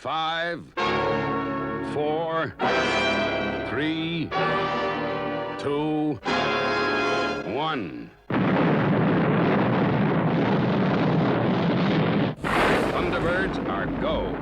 5, 4, 3, 2, 1. Thunderbirds are go.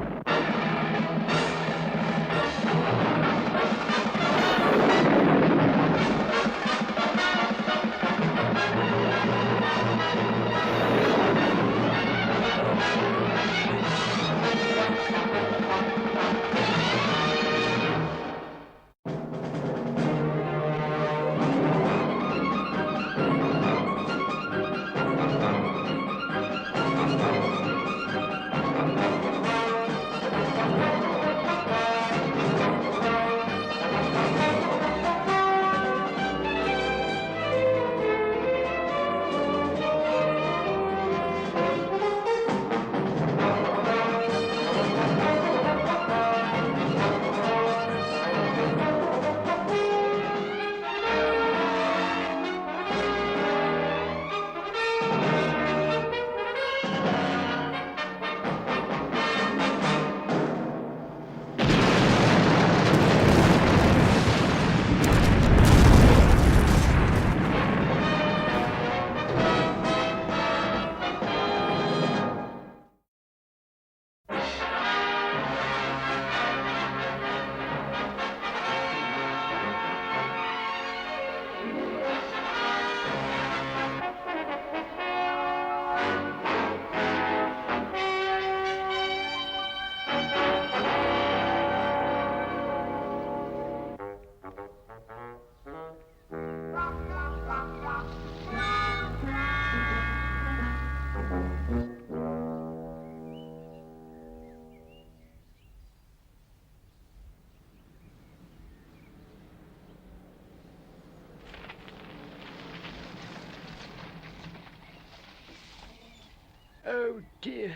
Oh dear,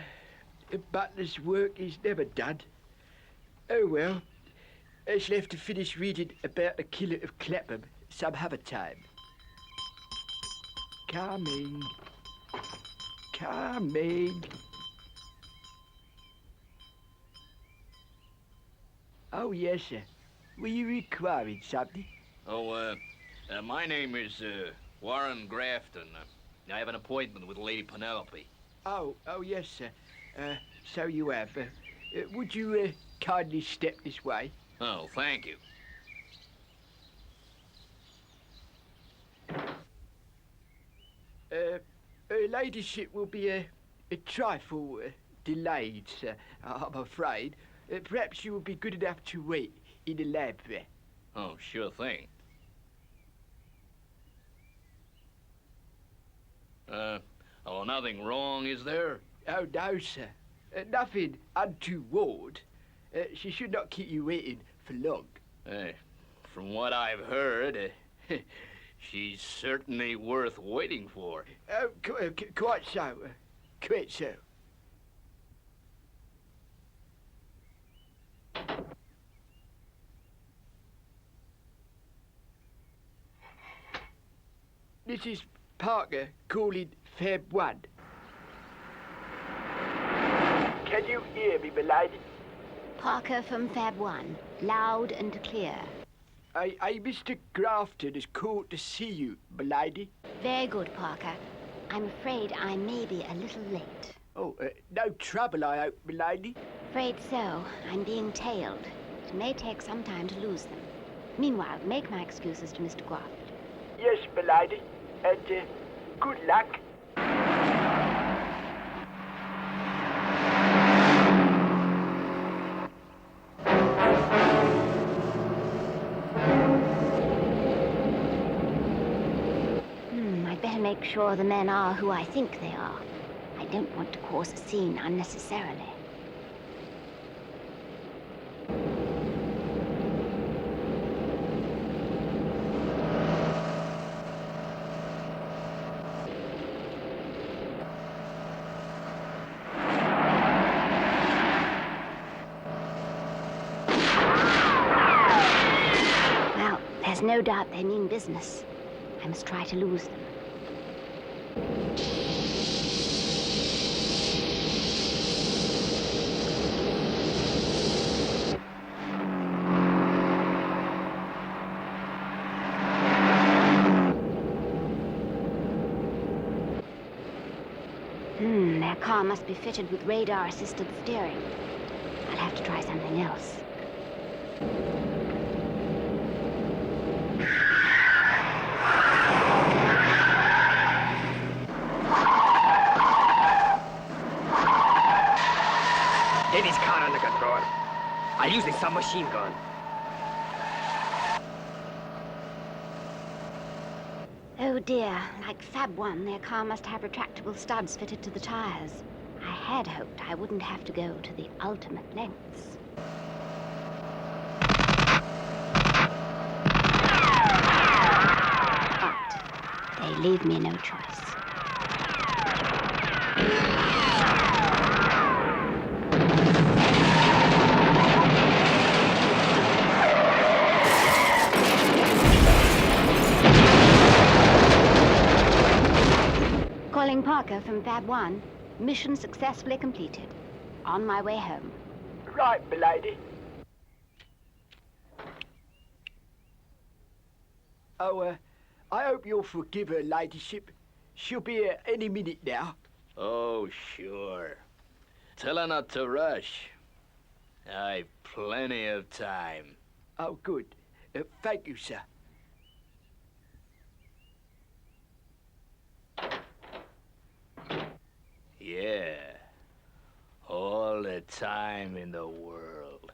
the butler's work is never done. Oh well, I shall have to finish reading about the killer of Clapham some other time. Coming. Coming. Oh yes, sir. Were you requiring something? Oh, my name is, Warren Grafton. I have an appointment with Lady Penelope. Oh yes, sir. So you have. Would you kindly step this way? Oh, thank you. Her ladyship will be a trifle delayed, sir, I'm afraid. Perhaps you would be good enough to wait in the lab there. Oh, sure thing. Oh, nothing wrong, is there? Oh, no, sir. Nothing untoward. She should not keep you waiting for long. From what I've heard, she's certainly worth waiting for. Oh, quite so. Quite so. This is Parker calling Fab 1. Can you hear me, m'lady? Parker from Fab 1. Loud and clear. Mr. Grafton has called to see you, m'lady. Very good, Parker. I'm afraid I may be a little late. Oh, no trouble, I hope, m'lady. Afraid so. I'm being tailed. It may take some time to lose them. Meanwhile, make my excuses to Mr. Grafton. Yes, m'lady. And good luck. I'd better make sure the men are who I think they are. I don't want to cause a scene unnecessarily. There's no doubt they mean business. I must try to lose them. car must be fitted with radar-assisted steering. I'll have to try something else. Get his car under control. I'll use the submachine gun. Oh dear, like Fab 1, their car must have retractable studs fitted to the tires. I had hoped I wouldn't have to go to the ultimate lengths. But they leave me no choice. Calling Parker from Fab 1. Mission successfully completed. On my way home. Right, milady. Oh, I hope you'll forgive her ladyship. She'll be here any minute now. Oh, sure. Tell her not to rush. I've plenty of time. Oh, good. Thank you, sir. Yeah. All the time in the world.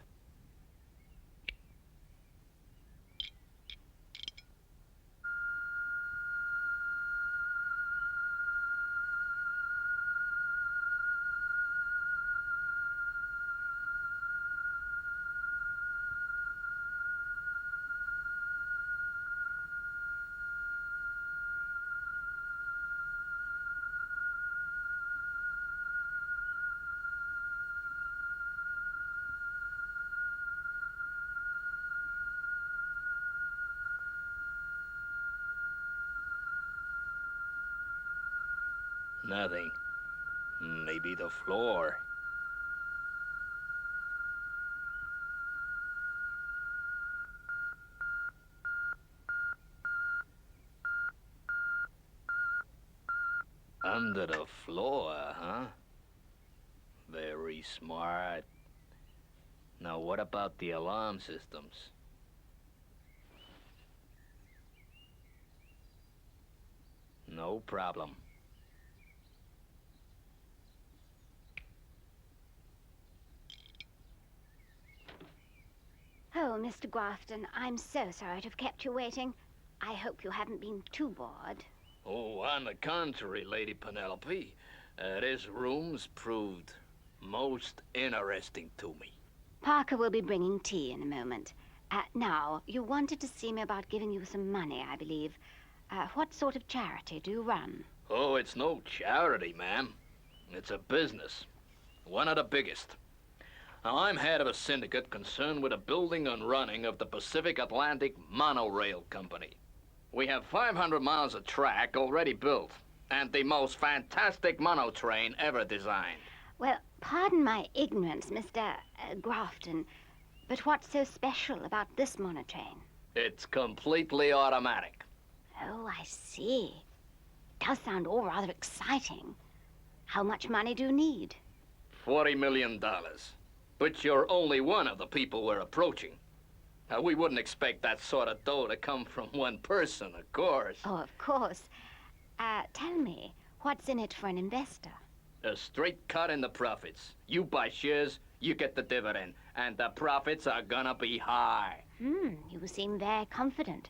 Nothing. Maybe the floor. Under the floor, huh? Very smart. Now, what about the alarm systems? No problem. Oh, Mr. Grafton, I'm so sorry to have kept you waiting. I hope you haven't been too bored. Oh, on the contrary, Lady Penelope. This room's proved most interesting to me. Parker will be bringing tea in a moment. Now, you wanted to see me about giving you some money, I believe. What sort of charity do you run? Oh, it's no charity, ma'am. It's a business. One of the biggest. Now, I'm head of a syndicate concerned with the building and running of the Pacific Atlantic Monorail Company. We have 500 miles of track already built, and the most fantastic monotrain ever designed. Well, pardon my ignorance, Mr. Grafton, but what's so special about this monotrain? It's completely automatic. Oh, I see. It does sound all rather exciting. How much money do you need? $40 million. But you're only one of the people we're approaching. We wouldn't expect that sort of dough to come from one person, of course. Oh, of course. Tell me, what's in it for an investor? A straight cut in the profits. You buy shares, you get the dividend, and the profits are gonna be high. You seem very confident.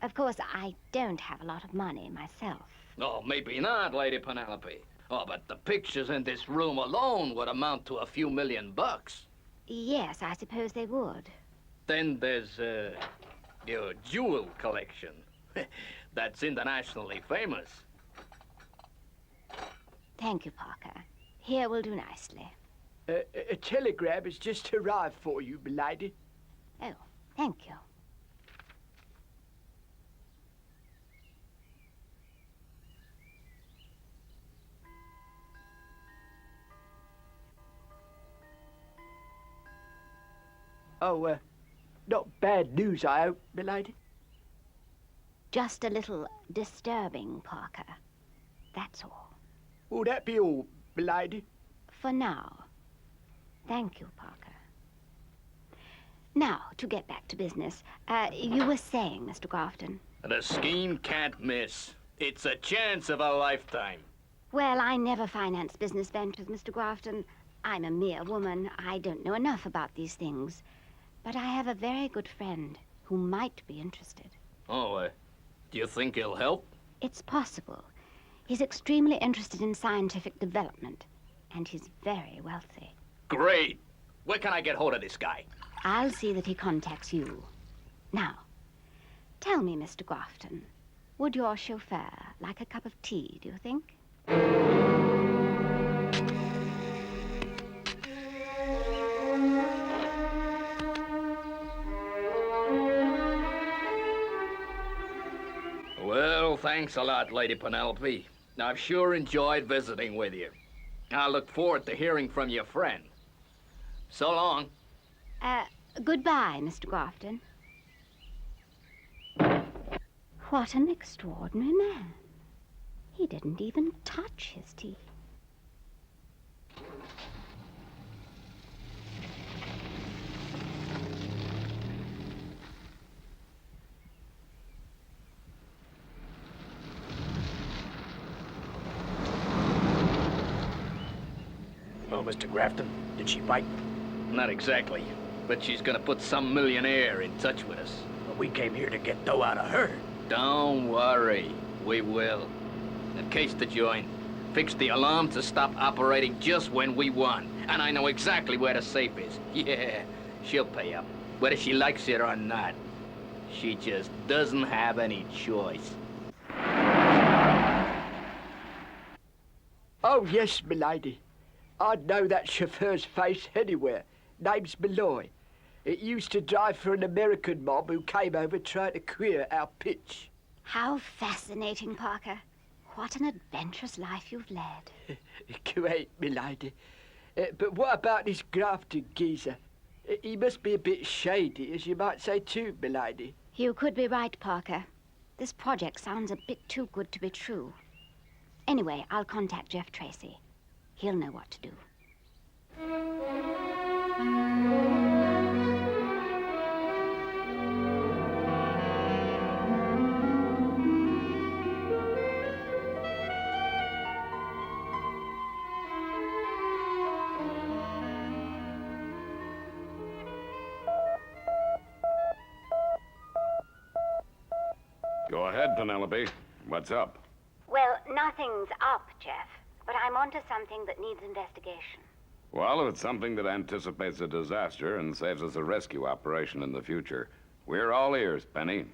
Of course, I don't have a lot of money myself. Oh, maybe not, Lady Penelope. Oh, but the pictures in this room alone would amount to a few $1,000,000. Yes, I suppose they would. Then there's, your jewel collection. That's internationally famous. Thank you, Parker. Here will do nicely. A telegram has just arrived for you, milady. Oh, thank you. Oh, not bad news, I hope, milady. Just a little disturbing, Parker. That's all. Will that be all, milady. For now. Thank you, Parker. Now, to get back to business, you were saying, Mr. Grafton. The scheme can't miss. It's a chance of a lifetime. Well, I never finance business ventures, Mr. Grafton. I'm a mere woman. I don't know enough about these things. But I have a very good friend who might be interested. Oh, do you think he'll help? It's possible. He's extremely interested in scientific development, and he's very wealthy. Great. Where can I get hold of this guy? I'll see that he contacts you. Now, tell me, Mr. Grafton, would your chauffeur like a cup of tea, do you think? Well, thanks a lot, Lady Penelope. I've sure enjoyed visiting with you. I look forward to hearing from your friend. So long. Goodbye, Mr. Grafton. What an extraordinary man. He didn't even touch his tea. Oh, Mr. Grafton, did she bite? Not exactly, but she's gonna put some millionaire in touch with us. Well, we came here to get dough out of her. Don't worry, we will. In case to join, fix the alarm to stop operating just when we want. And I know exactly where the safe is. Yeah, she'll pay up, whether she likes it or not. She just doesn't have any choice. Oh, yes, milady. I'd know that chauffeur's face anywhere. Name's Malloy. It used to drive for an American mob who came over trying to queer our pitch. How fascinating, Parker. What an adventurous life you've led. Great, milady. But what about this Grafton geezer? He must be a bit shady, as you might say too, milady. You could be right, Parker. This project sounds a bit too good to be true. Anyway, I'll contact Jeff Tracy. He'll know what to do. Go ahead, Penelope. What's up? Well, nothing's up, Jeff. But I'm onto something that needs investigation. Well, if it's something that anticipates a disaster and saves us a rescue operation in the future, we're all ears, Penny.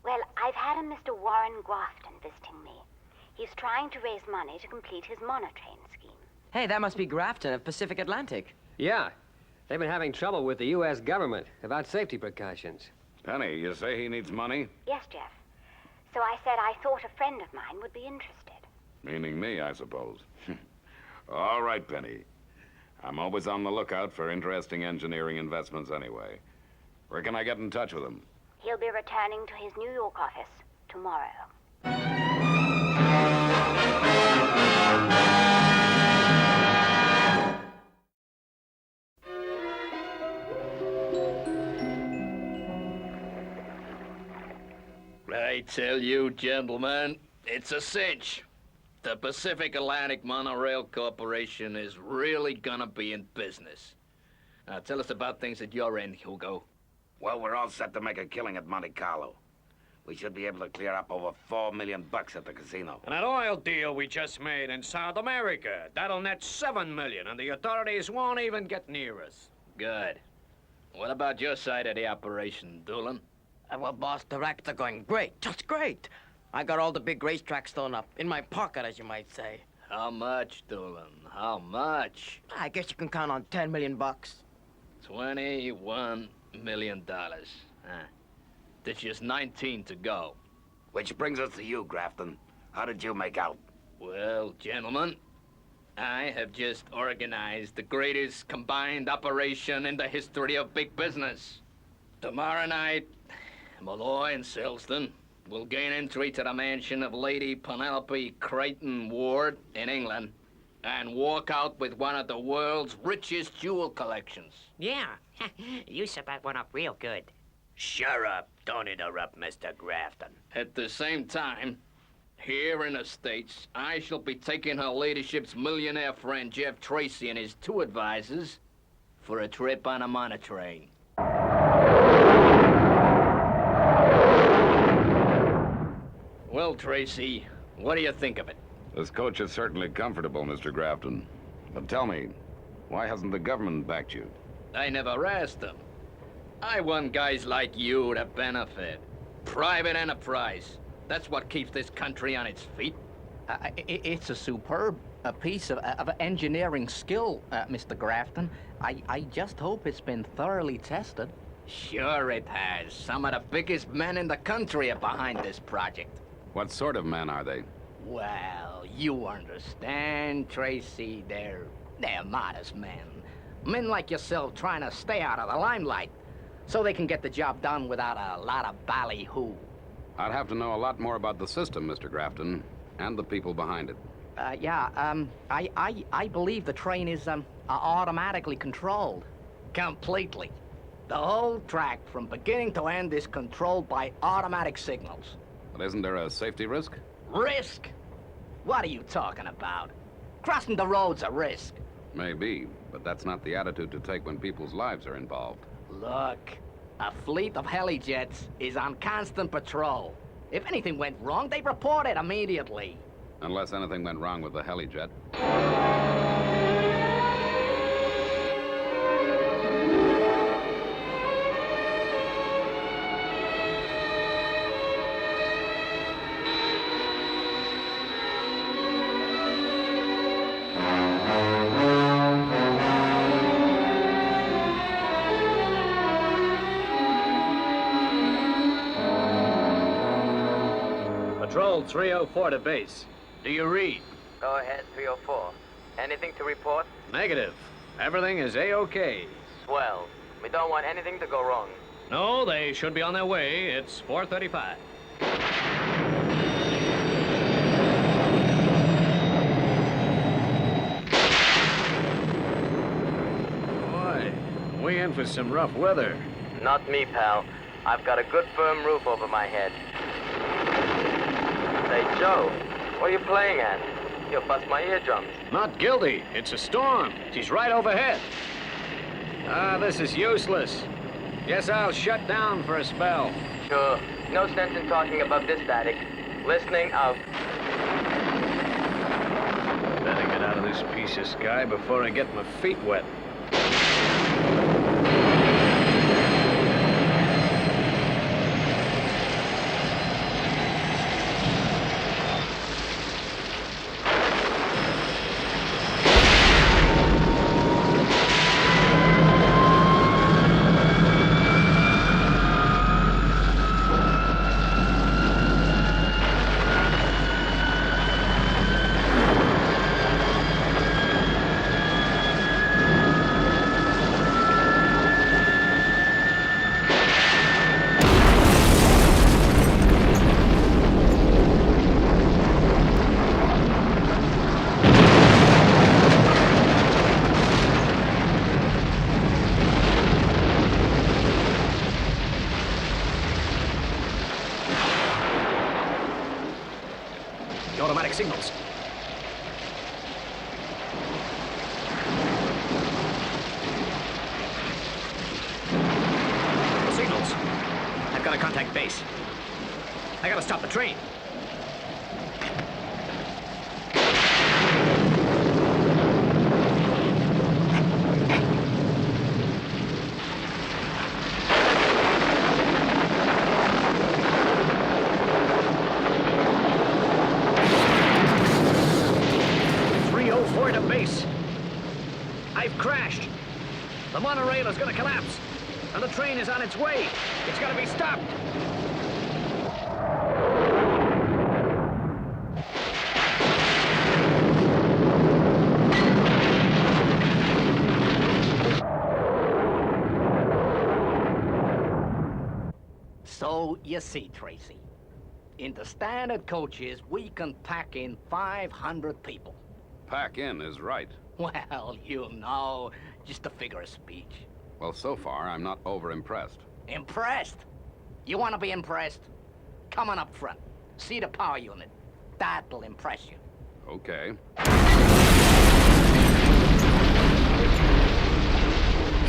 Well, I've had a Mr. Warren Grafton visiting me. He's trying to raise money to complete his monotrain scheme. Hey, that must be Grafton of Pacific Atlantic. Yeah. They've been having trouble with the U.S. government about safety precautions. Penny, you say he needs money? Yes, Jeff. So I said I thought a friend of mine would be interested. Meaning me, I suppose. All right, Penny. I'm always on the lookout for interesting engineering investments anyway. Where can I get in touch with him? He'll be returning to his New York office tomorrow. I tell you, gentlemen, it's a cinch. The Pacific Atlantic Monorail Corporation is really gonna be in business. Now, tell us about things at your end, Hugo. Well, we're all set to make a killing at Monte Carlo. We should be able to clear up over $4 million at the casino. And that oil deal we just made in South America, that'll net $7 million, and the authorities won't even get near us. Good. What about your side of the operation, Doolin? Well, boss, the racks are going great, just great. I got all the big racetracks thrown up, in my pocket, as you might say. How much, Doolin? How much? I guess you can count on $10 million. $21 million. There's just 19 to go. Which brings us to you, Grafton. How did you make out? Well, gentlemen, I have just organized the greatest combined operation in the history of big business. Tomorrow night, Malloy and Silston will gain entry to the mansion of Lady Penelope Creighton Ward in England. and walk out with one of the world's richest jewel collections. Yeah, you set that one up real good. Shut up. Don't interrupt, Mr. Grafton. At the same time, here in the States, I shall be taking her ladyship's millionaire friend Jeff Tracy and his 2 advisors for a trip on a money train. Well, Tracy, what do you think of it? This coach is certainly comfortable, Mr. Grafton. But tell me, why hasn't the government backed you? I never asked them. I want guys like you to benefit. Private enterprise. That's what keeps this country on its feet. It's a superb piece of engineering skill, Mr. Grafton. I just hope it's been thoroughly tested. Sure it has. Some of the biggest men in the country are behind this project. What sort of men are they? Well, you understand, Tracy. They're modest men. Men like yourself trying to stay out of the limelight so they can get the job done without a lot of ballyhoo. I'd have to know a lot more about the system, Mr. Grafton, and the people behind it. I believe the train is automatically controlled. Completely. The whole track from beginning to end is controlled by automatic signals. But isn't there a safety risk? Risk? What are you talking about? Crossing the road's a risk. Maybe, but that's not the attitude to take when people's lives are involved. Look, a fleet of helijets is on constant patrol. If anything went wrong, they'd report it immediately. Unless anything went wrong with the helijet. Patrol 304 to base. Do you read? Go ahead, 304. Anything to report? Negative. Everything is A-OK. Swell. We don't want anything to go wrong. No, they should be on their way. It's 4:35. Boy, we in for some rough weather. Not me, pal. I've got a good firm roof over my head. Say, Joe, what are you playing at? You'll bust my eardrums. Not guilty. It's a storm. She's right overhead. This is useless. Guess I'll shut down for a spell. Sure. No sense in talking above this static. Listening out. Better get out of this piece of sky before I get my feet wet. Automatic signals. Signals. I've got to contact base. I gotta stop the train. I've crashed. The monorail is going to collapse, and the train is on its way. It's got to be stopped. So, you see, Tracy, in the standard coaches, we can pack in 500 people. pack in is right. Well, you know, just a figure of speech. Well, so far, I'm not over-impressed. Impressed? You want to be impressed? Come on up front. See the power unit. That'll impress you. Okay.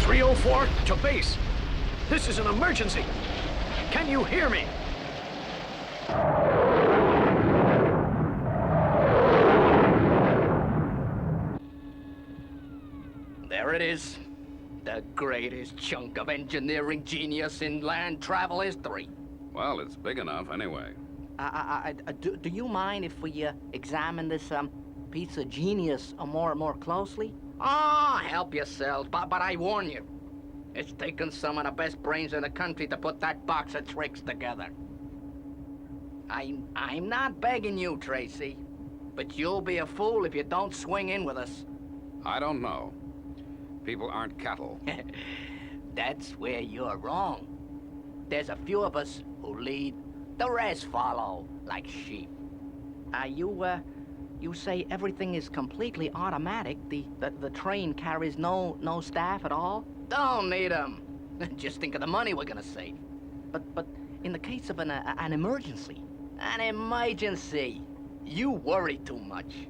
304 to base. This is an emergency. Can you hear me? There it is. The greatest chunk of engineering genius in land travel history. Well, it's big enough anyway. Do you mind if we examine this piece of genius more closely? Ah, help yourselves, but I warn you, it's taken some of the best brains in the country to put that box of tricks together. I'm not begging you, Tracy, but you'll be a fool if you don't swing in with us. I don't know. People aren't cattle. That's where you're wrong. There's a few of us who lead, the rest follow like sheep. You say everything is completely automatic. The train carries no staff at all? Don't need them. Just think of the money we're gonna save. But in the case of an emergency, you worry too much.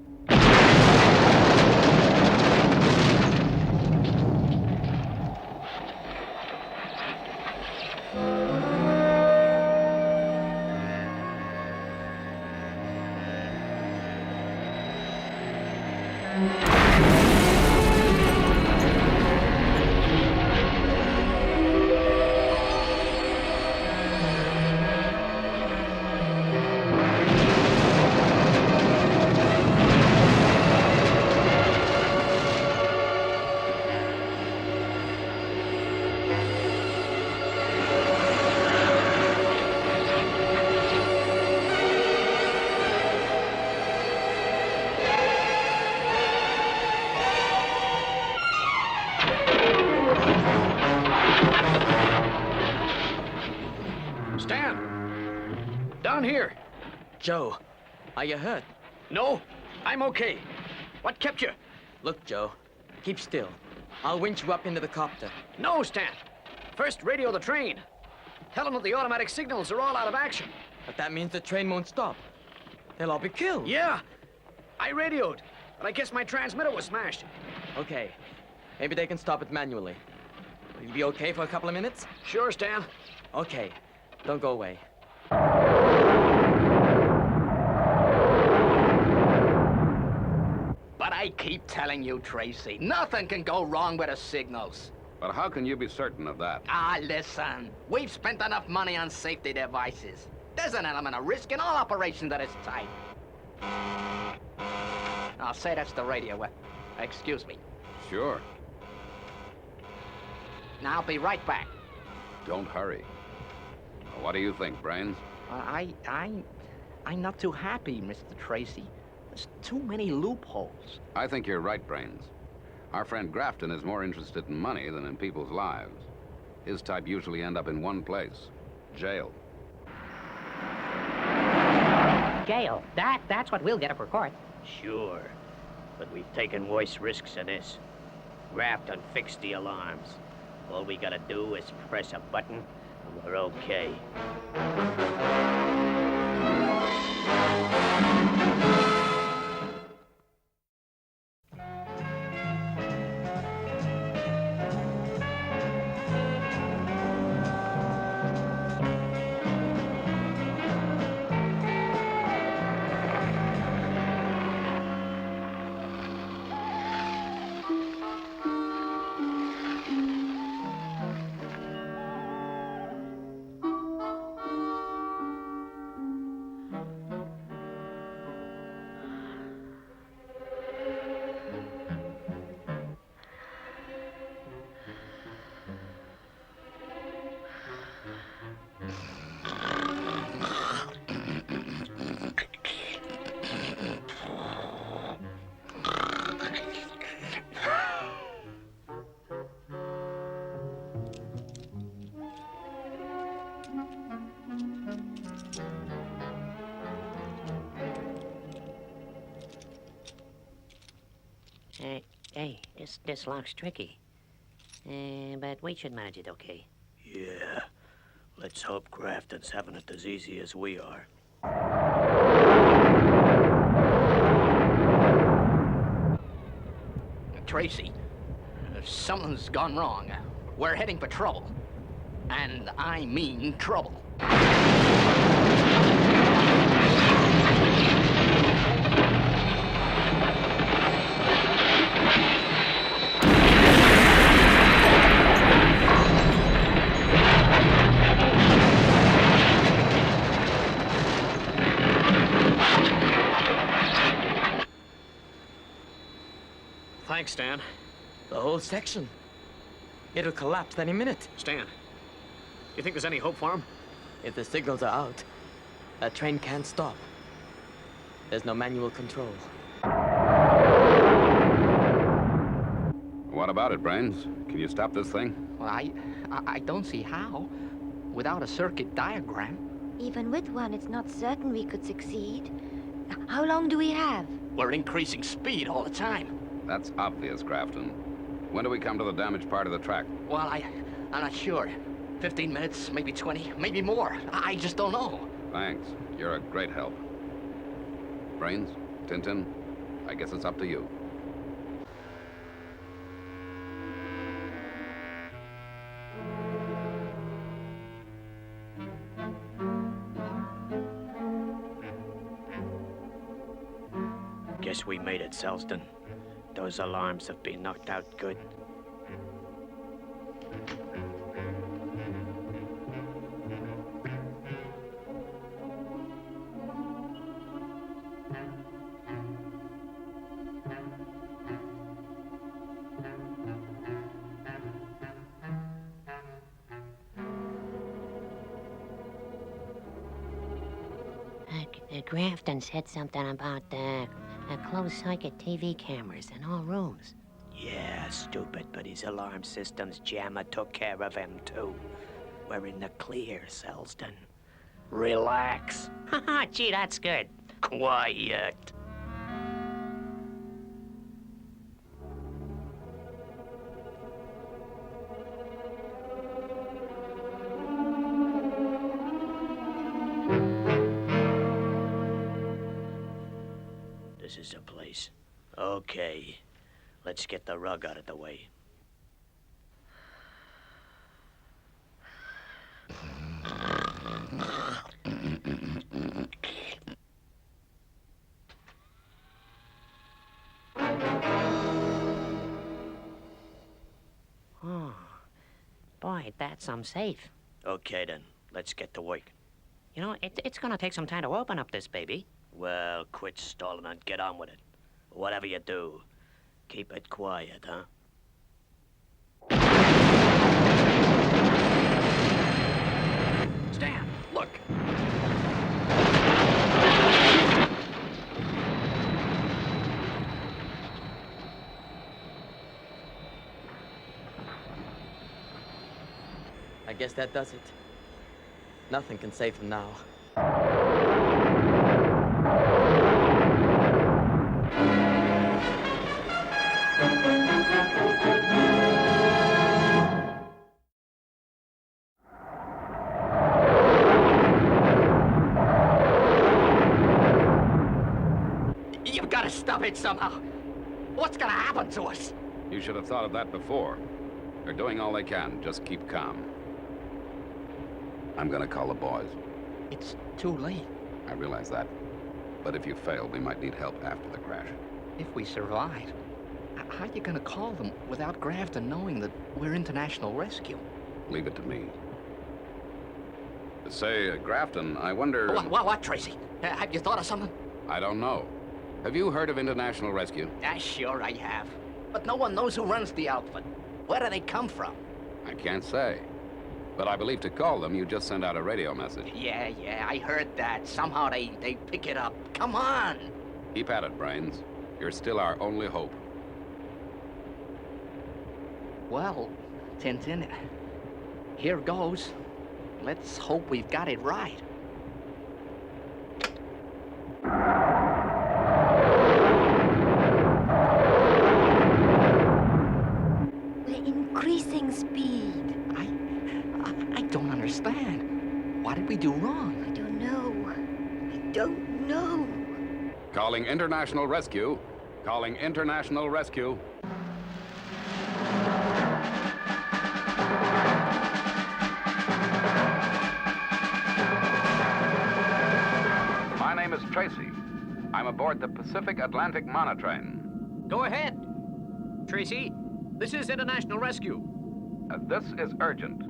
Down here. Joe, are you hurt? No, I'm okay. What kept you? Look, Joe, keep still. I'll winch you up into the copter. No, Stan. First, radio the train. Tell them that the automatic signals are all out of action. But that means the train won't stop. They'll all be killed. Yeah, I radioed, but I guess my transmitter was smashed. Okay, maybe they can stop it manually. Will you be okay for a couple of minutes? Sure, Stan. Okay, don't go away. But I keep telling you, Tracy, nothing can go wrong with the signals. But how can you be certain of that? Ah, listen. We've spent enough money on safety devices. There's an element of risk in all operations at this type. I'll say that's the radio. Excuse me. Sure. Now, I'll be right back. Don't hurry. What do you think, Brains? I'm not too happy, Mr. Tracy. There's too many loopholes. I think you're right, Brains. Our friend Grafton is more interested in money than in people's lives. His type usually end up in one place, jail. Jail. That's what we'll get if we're caught. Sure, but we've taken worse risks than this. Grafton fixed the alarms. All we gotta do is press a button, and we're okay. This lock's tricky. But we should manage it okay. Yeah. Let's hope Grafton's having it as easy as we are. Tracy, something's gone wrong. We're heading for trouble. And I mean trouble. Thanks, Stan. The whole section. It'll collapse any minute. Stan, you think there's any hope for him? If the signals are out, that train can't stop. There's no manual control. What about it, Brains? Can you stop this thing? Well, I don't see how. Without a circuit diagram. Even with one, it's not certain we could succeed. How long do we have? We're increasing speed all the time. That's obvious, Grafton. When do we come to the damaged part of the track? Well, I'm not sure. 15 minutes, maybe 20, maybe more. I just don't know. Thanks. You're a great help. Brains, Tintin, I guess it's up to you. Guess we made it, Selston. Those alarms have been knocked out good. Grafton said something about closed-circuit TV cameras in all rooms. Yeah, stupid, but his alarm system's jammer took care of him, too. We're in the clear, Selston. Relax. Haha, gee, that's good. Quiet. This is the place. Okay. Let's get the rug out of the way. Oh, boy, that's some safe. Okay, then. Let's get to work. You know, it's gonna take some time to open up this baby. Well, quit stalling and get on with it. Whatever you do, keep it quiet, huh? Stan, look. I guess that does it. Nothing can save him now. You've got to stop it somehow. What's gonna happen to us? You should have thought of that before. They're doing all they can. Just keep calm. I'm gonna call the boys. It's too late. I realize that. But if you fail, we might need help after the crash. If we survive, how are you gonna call them without Grafton knowing that we're international rescue? Leave it to me. Say, Grafton, I wonder... What, Tracy? Have you thought of something? I don't know. Have you heard of international rescue? Sure I have. But no one knows who runs the outfit. Where do they come from? I can't say. But I believe to call them, you just send out a radio message. Yeah, I heard that. Somehow they pick it up. Come on! Keep at it, Brains. You're still our only hope. Well, Tintin, here goes. Let's hope we've got it right. increasing speed. I don't understand. What did we do wrong? I don't know. I don't know. Calling international rescue. Calling international rescue. My name is Tracy. I'm aboard the Pacific Atlantic monotrain. Go ahead. Tracy, this is International Rescue. This is urgent.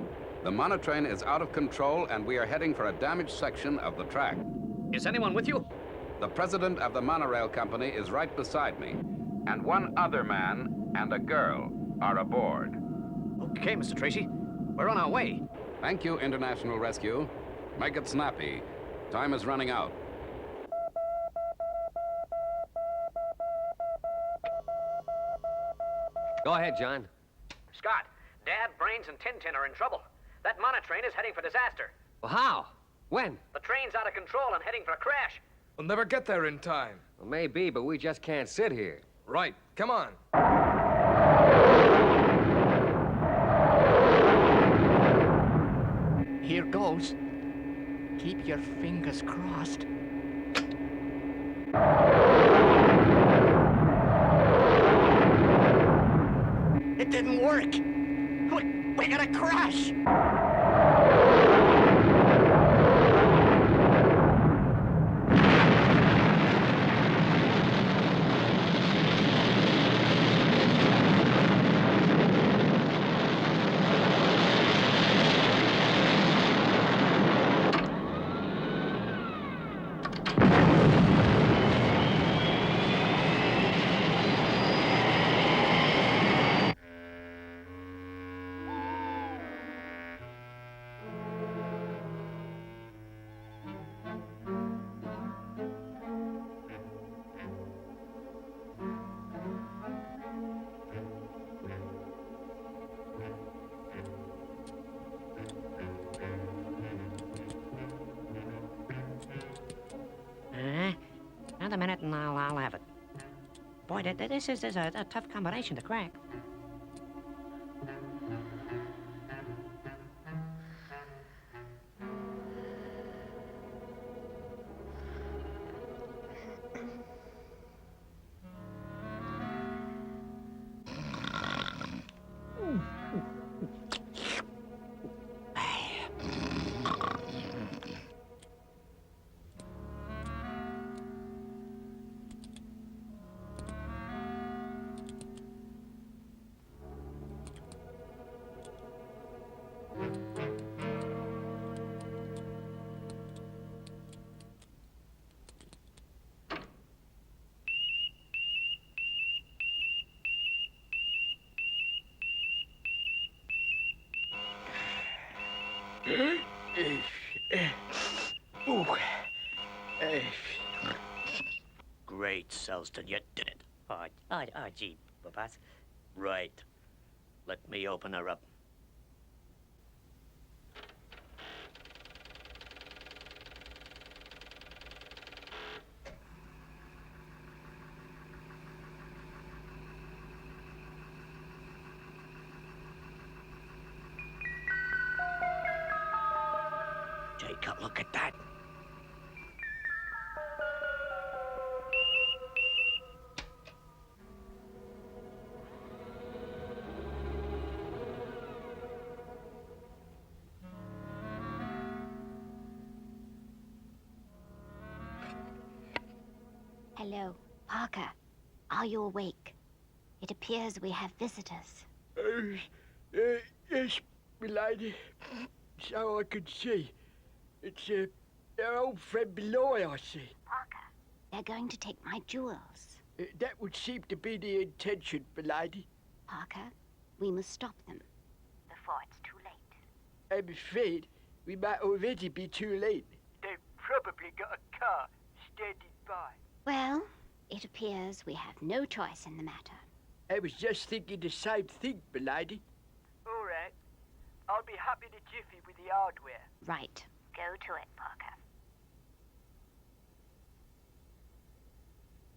The monotrain is out of control and we are heading for a damaged section of the track. Is anyone with you? The president of the monorail company is right beside me. And one other man and a girl are aboard. Okay, Mr. Tracy. We're on our way. Thank you, International Rescue. Make it snappy. Time is running out. Go ahead, John. Scott, Dad, Brains, and Tintin are in trouble. That monotrain is heading for disaster. Well, how? When? The train's out of control and heading for a crash. We'll never get there in time. Well, maybe, but we just can't sit here. Right, come on. Here goes. Keep your fingers crossed. It didn't work. We're gonna crash. Another minute and I'll have it. Boy, this is a tough combination to crack. Great, Selston, you did it. Gee, boss. Right. Let me open her up. Take a look at that. Hello, Parker. Are you awake? It appears we have visitors. Yes, milady. So I could see. It's our old friend Beloy, I see. Parker, they're going to take my jewels. That would seem to be the intention, milady. Parker, we must stop them before it's too late. I'm afraid we might already be too late. They've probably got a car standing by. Well, it appears we have no choice in the matter. I was just thinking the same thing, milady. All right. I'll be happy to jiffy with the hardware. Right. Go to it, Parker.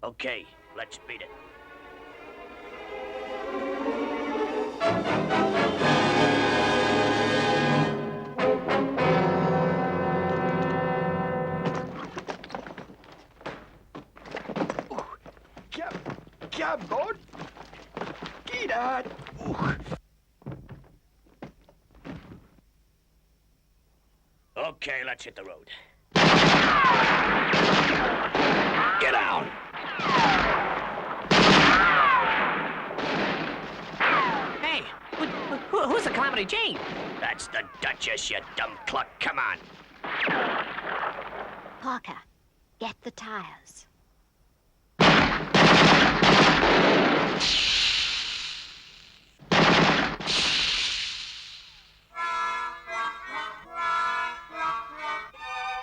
Okay, let's beat it. Okay, let's hit the road. Get down! Hey, who's the Calamity Jane? That's the Duchess, you dumb cluck. Come on. Parker, get the tires.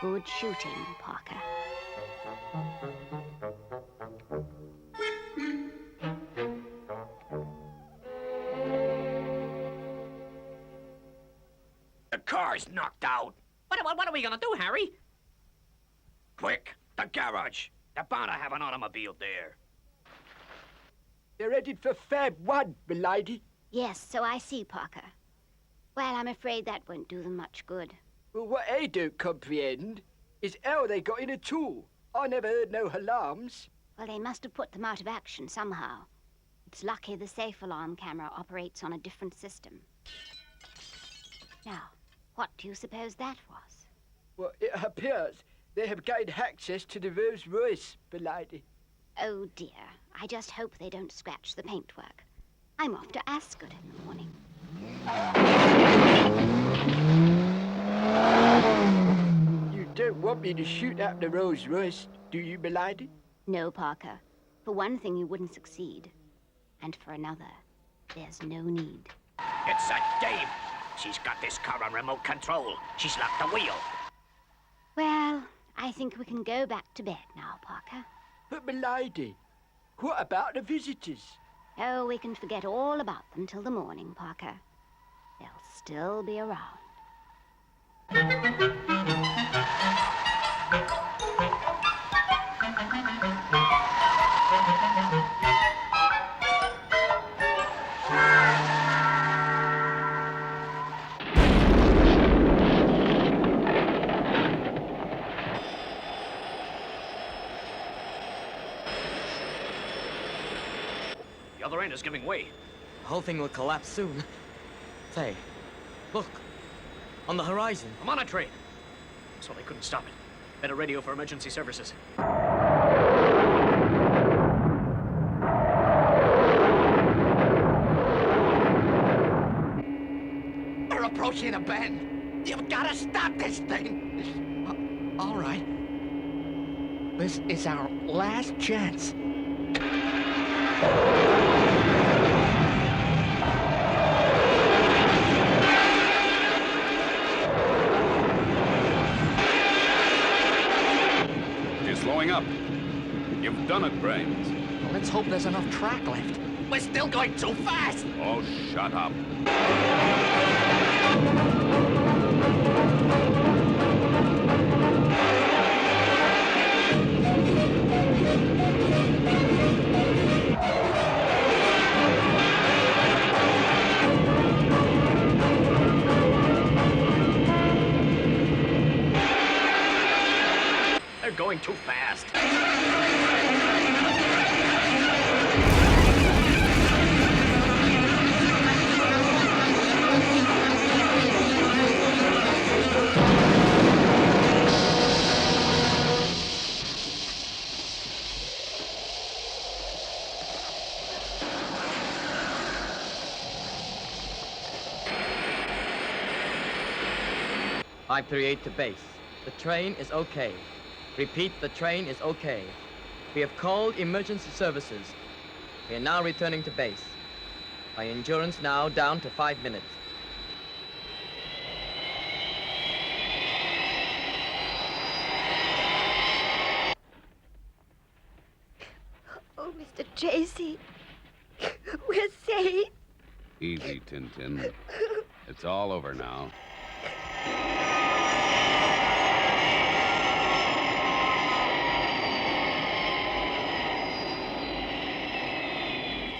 Good shooting, Parker. The car's knocked out. What are we gonna do, Harry? Quick, the garage. They're bound to have an automobile there. They're headed for Fab 1, milady. Yes, so I see, Parker. Well, I'm afraid that won't do them much good. Well, what I don't comprehend is how they got in at all. I never heard no alarms. Well, they must have put them out of action somehow. It's lucky the safe alarm camera operates on a different system. Now, what do you suppose that was? Well, it appears they have gained access to the Rolls Royce, milady. Oh, dear. I just hope they don't scratch the paintwork. I'm off to Ascot in the morning. You don't want me to shoot at the Rolls Royce, do you, milady? No, Parker. For one thing, you wouldn't succeed. And for another, there's no need. It's that dame. She's got this car on remote control. She's locked the wheel. Well, I think we can go back to bed now, Parker. But, milady, what about the visitors? Oh, we can forget all about them till the morning, Parker. They'll still be around. The other end is giving way. The whole thing will collapse soon. Say, look. On the horizon. I'm on a train. So they couldn't stop it. Better radio for emergency services. We're approaching a bend. You've got to stop this thing. All right. This is our last chance. You're slowing up. You've done it, Brains. Well, let's hope there's enough track left. We're still going too fast. Oh, shut up. They're going too fast. (538) to base. The train is okay. Repeat, the train is okay. We have called emergency services. We are now returning to base. My endurance now down to 5 minutes. Oh, Mr. Tracy, we're safe. Easy, Tintin. It's all over now.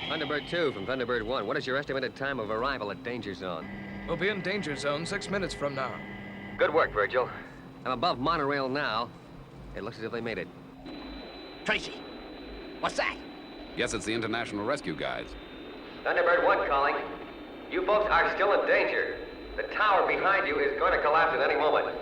Thunderbird 2 from Thunderbird 1. What is your estimated time of arrival at Danger Zone? We'll be in danger zone 6 minutes from now. Good work, Virgil. I'm above monorail now. It looks as if they made it. Tracy, what's that? Guess it's the International Rescue Guys. Thunderbird 1 calling. You folks are still in danger. The tower behind you is going to collapse at any moment.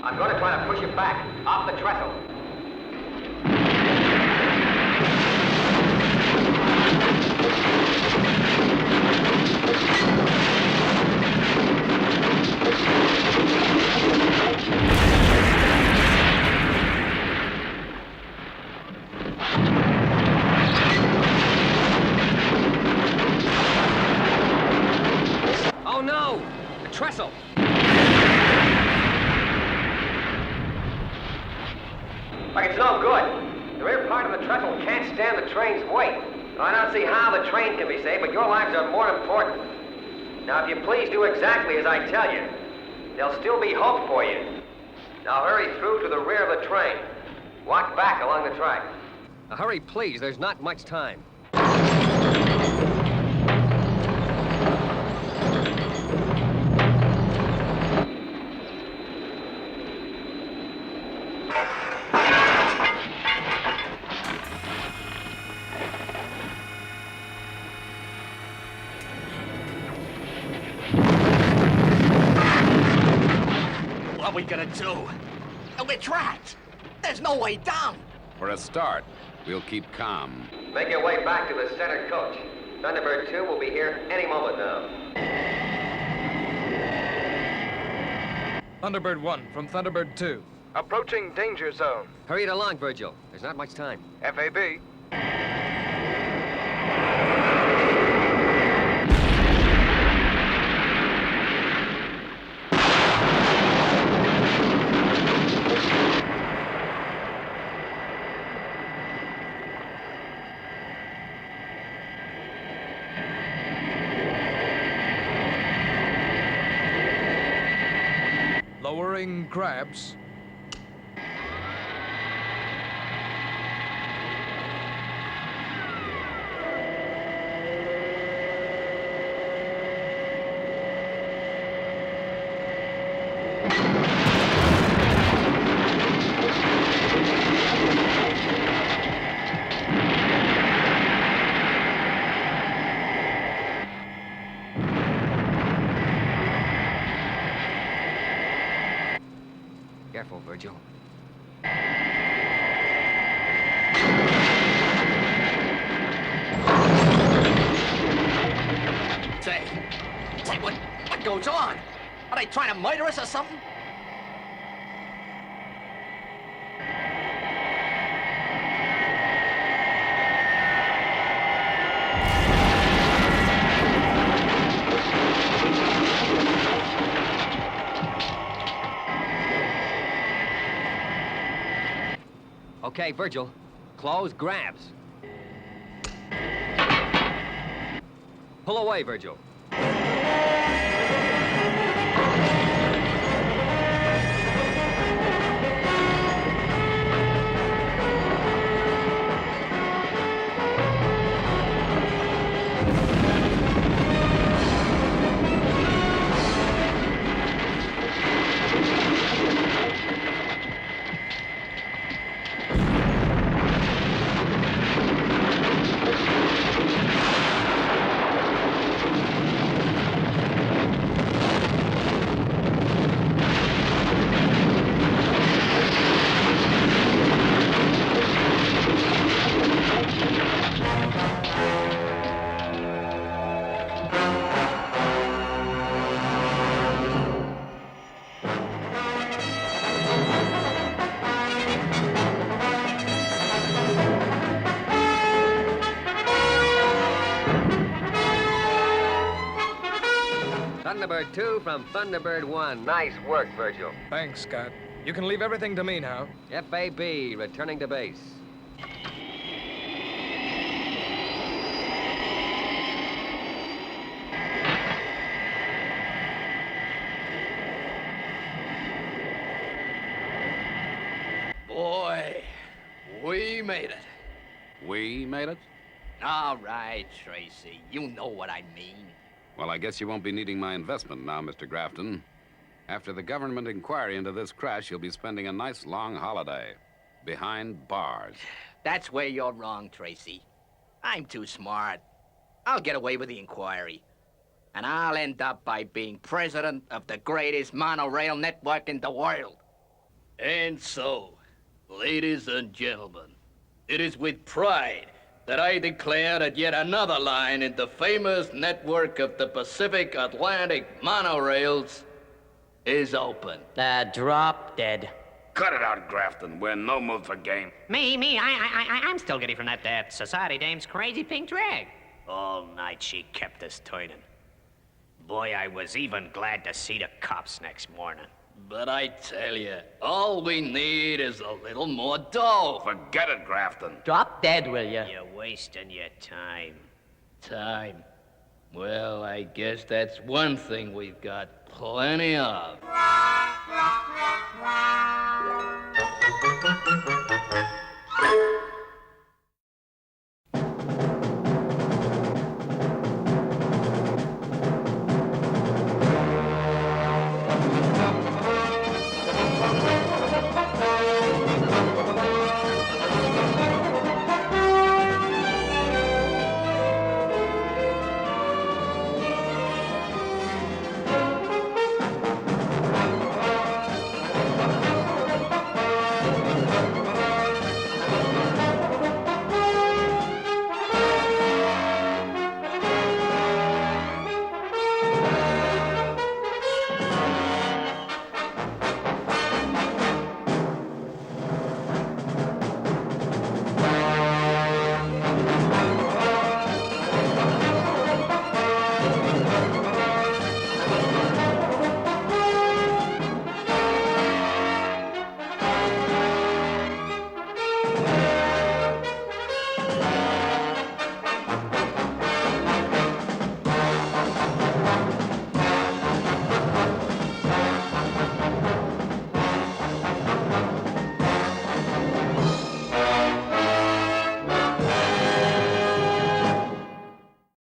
I'm going to try to push it back, off the trestle. Oh no! The trestle! Like it's no good. The rear part of the trestle can't stand the train's weight. I don't see how the train can be saved, but your lives are more important. Now, if you please do exactly as I tell you, there'll still be hope for you. Now hurry through to the rear of the train. Walk back along the track. Now, hurry, please. There's not much time. What are we gonna do? We're trapped. There's no way down. For a start, we'll keep calm. Make your way back to the center coach. Thunderbird 2 will be here any moment now. Thunderbird 1 from Thunderbird 2. Approaching danger zone. Hurry it along, Virgil. There's not much time. FAB. Lowering grabs. Careful, Virgil. Say, what goes on? Are they trying to murder us or something? Okay, Virgil. Close grabs. Pull away, Virgil. Thunderbird 2 from Thunderbird 1. Nice work, Virgil. Thanks, Scott. You can leave everything to me now. FAB, returning to base. Boy, we made it. We made it? All right, Tracy. You know what I mean. Well, I guess you won't be needing my investment now, Mr. Grafton. After the government inquiry into this crash, you'll be spending a nice long holiday. Behind bars. That's where you're wrong, Tracy. I'm too smart. I'll get away with the inquiry. And I'll end up by being president of the greatest monorail network in the world. And so, ladies and gentlemen, it is with pride that I declare that yet another line in the famous network of the Pacific Atlantic monorails is open. Drop dead. Cut it out, Grafton. We're in no mood for game. I'm still giddy from that society dame's crazy pink drag. All night she kept us turning. Boy, I was even glad to see the cops next morning. But I tell you, all we need is a little more dough. Forget it, Grafton. Drop dead, will ya? You're wasting your time. Time. Well, I guess that's one thing we've got plenty of.